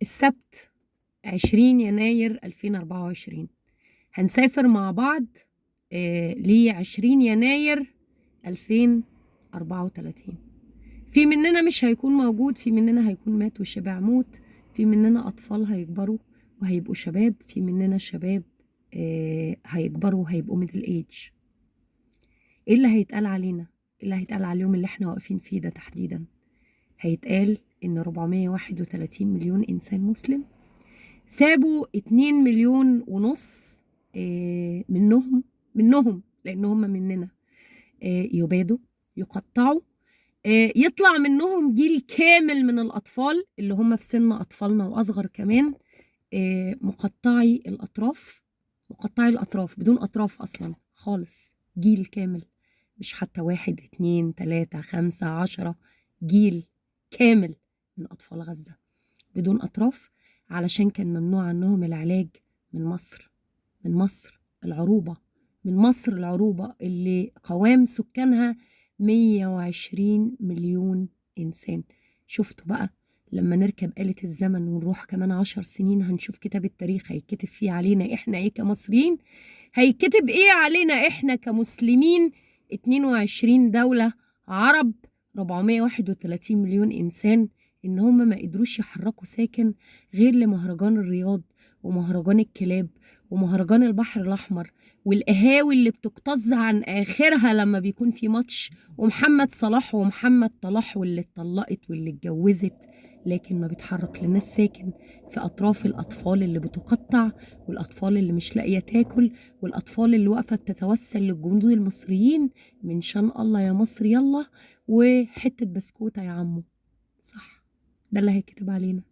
السبت 20 يناير 2024 هنسافر مع بعض ل 20 يناير 2034. في مننا مش هيكون موجود، في مننا هيكون مات وشبع موت، في مننا أطفال هيكبروا وهيبقوا شباب، في مننا شباب هيكبروا وهيبقوا ميدل ايج. ايه اللي هيتقال علينا؟ ايه اللي هيتقال على اليوم اللي احنا واقفين فيه ده تحديدا؟ هيتقال ان 431 مليون انسان مسلم سابوا 2 مليون ونص منهم لان هم مننا يبادوا، يقطعوا، يطلع منهم جيل كامل من الأطفال اللي هم في سن أطفالنا وأصغر كمان، مقطعي الأطراف بدون أطراف أصلا خالص. جيل كامل، مش حتى 1 2 3 5 10، جيل كامل من أطفال غزة بدون أطراف، علشان كان ممنوع عنهم العلاج من مصر العروبة، من مصر العروبة اللي قوام سكانها 120 مليون إنسان. شفتوا بقى لما نركب آلة الزمن ونروح كمان 10 سنين هنشوف كتاب التاريخ هيتكتب فيه علينا إحنا إيه كمصريين، هيكتب إيه علينا إحنا كمسلمين. 22 دولة عرب، 431 مليون إنسان، إن هم ما قدروش يحركوا ساكن غير لمهرجان الرياض ومهرجان الكلاب ومهرجان البحر الأحمر والقهاوي اللي بتكتظ عن آخرها لما بيكون في ماتش، ومحمد صلاح ومحمد طلاح واللي اتطلقت واللي اتجوزت، لكن ما بيتحرك لناس ساكن في أطراف الأطفال اللي بتقطع، والأطفال اللي مش لاقية تاكل، والأطفال اللي واقفة بتتوسل للجنود المصريين من شان الله يا مصر يلا، وحتة بسكوتة يا عمو. صح، ده اللي هيكتب علينا.